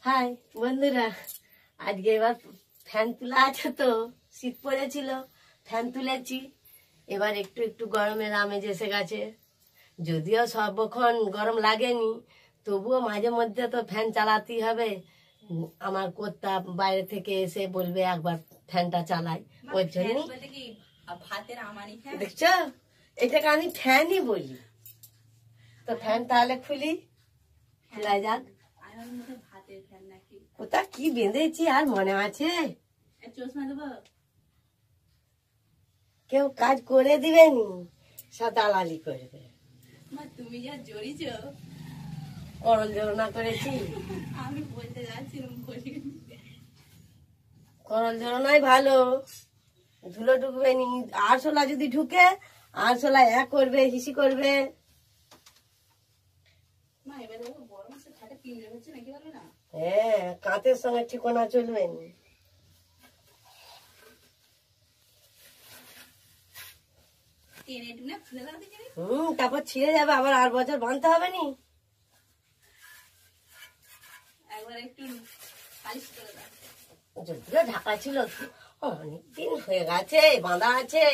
High বন্ধুরা, আজকে এবার ফ্যান তোলা আছে তো শীত পড়েছিল, ফ্যান তুলেছি। এবার একটু একটু গরমের আমেজ এসে গেছে। যদিও সবক্ষণ গরম লাগেনি, তবুও মাঝে মধ্যে তো ফ্যান চালাতেই হবে। আমার কর্তা বাইরে থেকে এসে বলবে একবার ফ্যানটা চালাই, ওই জন্য। দেখছো, এটাকে আমি ফ্যানই বলি। তো ফ্যান তাহলে খুলি, খোলা যাক। ওটা কি বেঁধেছি আর মনে আছে? কেউ কাজ করে দিবেনি, সব দালালি করবে। তুমি যা জড়িছ, করল জোড়না করেছি। আমি বলতে যাচ্ছিলাম করল জোড়নাই ভালো, ধুলো ঢুকবে নি। আরশোলা যদি ঢুকে, আরশোলা এক করবে, হিসি করবে। হ্যাঁ, কাঁচের সঙ্গে ঠিকানা চলবে না। তারপর ছিঁড়ে যাবে, আবার 8 বছর বাঁধতে হবে নি। যদিও ঢাকা ছিল, অনেকদিন হয়ে গেছে, বাঁধা আছে।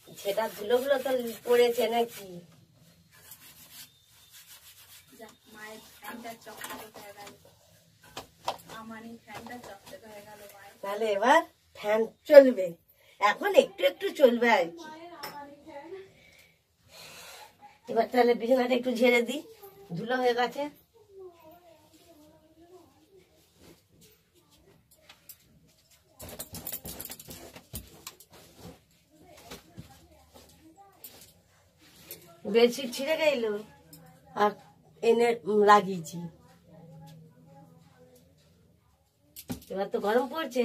সেটা ধুলোগুলো তো পড়েছে নাকি। তাহলে এবার ফ্যান চলবে, এখন একটু একটু চলবে আর কি। এবার তাহলে বিছানাটা একটু ঝেড়ে দিই, ধুলো হয়ে গেছে। বেডশিট ছিঁড়ে গেল আর এনে লাগিয়েছি। এবার তো গরম পড়ছে,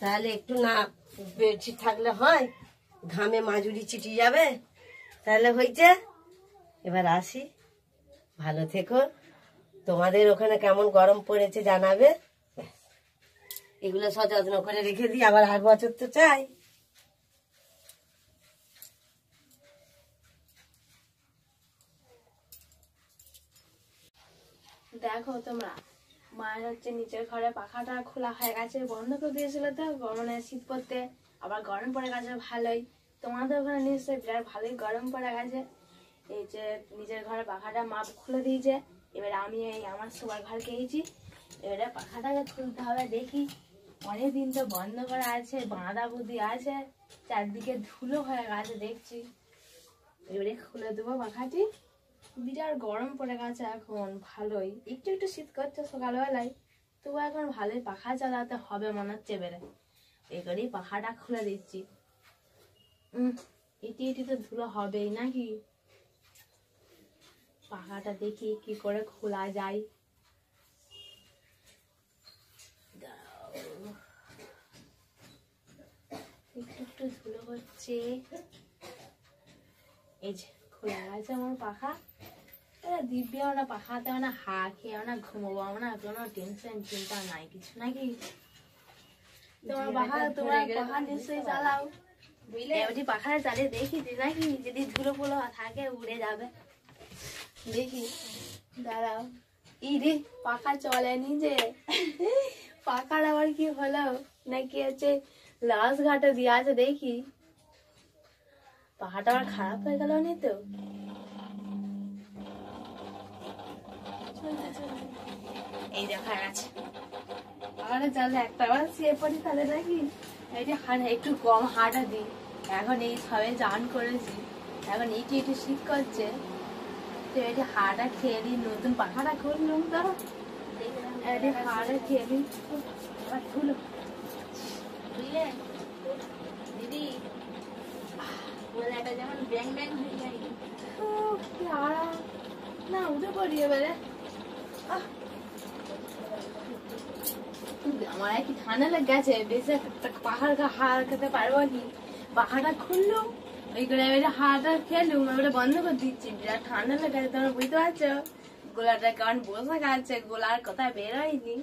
তাহলে একটু না বেডশিট থাকলে হয়, ঘামে মাজুরি চিটিয়ে যাবে। তাহলে হয়েছে। এবার আসি, ভালো থেকো। তোমাদের ওখানে কেমন গরম পড়েছে জানাবে। এগুলো সযত্ন করে রেখে দিই, আবার 8 বছর তো চাই। দেখো তোমরা, মায়ের হচ্ছে নিচের ঘরে পাখাটা খোলা হয়ে গেছে, বন্ধ করে দিয়েছিল তো গরমে শীত পড়তে, আবার গরম পড়ে গেছে ভালোই। তোমাদের ওখানে নিশ্চয়ই বিরাট ভালোই গরম পড়ে গেছে। এই যে নিজের ঘরে পাখাটা মা খুলে দিয়েছে, এবার আমি এই আমার শোবার ঘর গিয়েছি, এবারে পাখাটাকে খুলতে হবে। দেখি অনেকদিন তো বন্ধ করা আছে, বাঁধা বুদ্ধি আছে, চারদিকে ধুলো হয়ে গেছে দেখছি। এবারে খুলে দেবো পাখাটি। বিরাট গরম পড়ে গেছে এখন, ভালোই একটু একটু শীত করছে সকালবেলায়, তবু এখন ভালোই পাখা চালাতে হবে মনে হচ্ছে। বেড়ে এই করেই পাখাটা খুলে দিচ্ছি। এটি এটি তো ধুলো হবেই নাকি। পাখাটা দেখি কি করে খোলা যায়। একটু একটু ধুলো হচ্ছে। এই যে খোলা গেছে আমার পাখা। দিব্যি আমরা পাখাতে না হা খেয়ে না ঘুমোবো, আমরা কোনো টেনশন চিন্তা নাই কিছু নাকি। তোমার পাখা, তোমার পাখা নিশ্চয়ই চালাও, বুঝলে। এবার পাখাটা চালিয়ে দেখি নাকি, যদি ধুলো ফুলো থাকে উড়ে যাবে। দেখি, দাঁড়াও। ইরে পাখা চলেনি যে, পাখার আবার কি হলো নাকি হচ্ছে লাশ ঘাটে দিয়ে আছে। দেখি পাখাটা আবার খারাপ হয়ে গেল নি তো। এই দেখা গেছে পাখাটা চালে একটা বার শুয়ে পড়ি তাহলে নাকি। এই যে একটু কম হাঁটা দিই, এখন এই সবে চান করেছি, এখন একটু একটু শীত করছে, তো এই যে হাড়টা খেয়ে নিই। নতুন পাখাটা খুললাম তো, হাড়টা খেয়ে নিই। ধুলো বুঝলে দিদি, বলে একটা যেমন ব্যাং ব্যাং হয়ে যায়। কি আরাম না, উঠে পড়ি এবারে। আমার কি ঠান্ডা লেগে গেছে, বেশি পাখার হাড় খেতে পারবো কি। পাখাটা খুললো, ওই করে এবারে হাড়টা খেলুম, এবারে বন্ধ করে দিচ্ছি। বিরাট ঠান্ডা লেগে গেছে, তোমরা বুঝতে পারছো। গোলাটা কেমন বসে গেছে, গোলার কোথায় বেরোয়নি।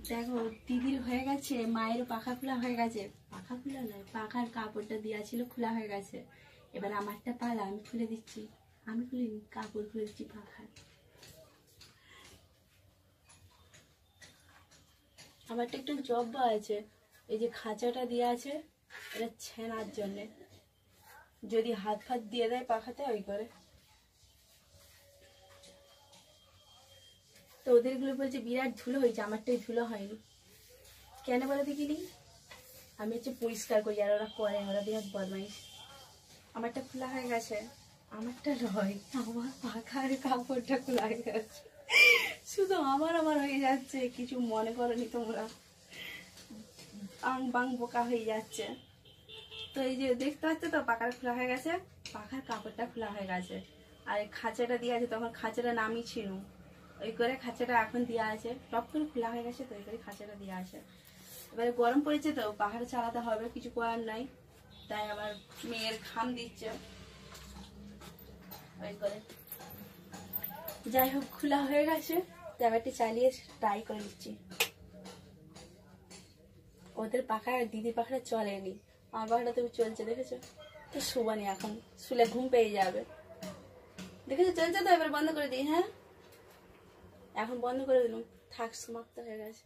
দেখো দিদির হয়ে গেছে, মায়ের পাখা খোলা হয়ে গেছে। পাখা খোলা নয়, পাখার কাপড়টা দেওয়া ছিল খোলা হয়ে গেছে। এবার আমারটা পালা, আমি খুলে দিচ্ছি। আমি খুলিনি, কাপড় খুলে দিচ্ছি পাখার। আমারটা একটু জব্বা আছে, এই যে খাঁচাটা দেওয়া আছে এটা ছেনার জন্যে, যদি হাত ফাত দিয়ে দেয় পাখাতে ওই করে। তো ওদেরগুলো বলছে বিরাট ধুলো হয়েছে, আমারটাই ধুলো হয়নি। কেন বলে দেখিনি, আমি হচ্ছে পরিষ্কার করি আর ওরা করে, ওরা বিরাট বদমাইশ। আমারটা খোলা হয়ে গেছে, আমারটা নয়, আমার পাখার কাপড়টা খোলা হয়ে গেছে। শুধু আমার হয়ে যাচ্ছে, কিছু মনে করনি তোমরা, আং বাং বোকা হয়ে যাচ্ছে। তো এই যে দেখতে পাচ্ছ তো পাখার খোলা হয়ে গেছে, পাখার কাপড়টা খোলা হয়ে গেছে। আর এই খাঁচাটা দিয়ে আছে, তখন খাঁচাটা নামই ছিল, ওই করে খাঁচাটা এখন দেওয়া আছে, টপ করে খোলা হয়ে গেছে, তো ওই করে খাঁচাটা দেওয়া আছে। এবারে গরম পড়েছে তো পাখাটা চালাতে হবে, কিছু করার নাই, তাই আবার মেয়ের খাম দিচ্ছে ওই করে। যাই হোক খোলা হয়ে গেছে, তো এবারটি চালিয়ে ট্রাই করে দিচ্ছি। ওদের পাখা দিদির পাখাটা চলেনি, আমার পাখাটা তো চলছে, দেখেছো তো? শোবানি, এখন শুলে ঘুম পেয়ে যাবে, দেখেছো চলছে তো। এবার বন্ধ করে দিই, হ্যাঁ এখন বন্ধ করে দিলাম, থাক সমাপ্ত হয়ে গেছে।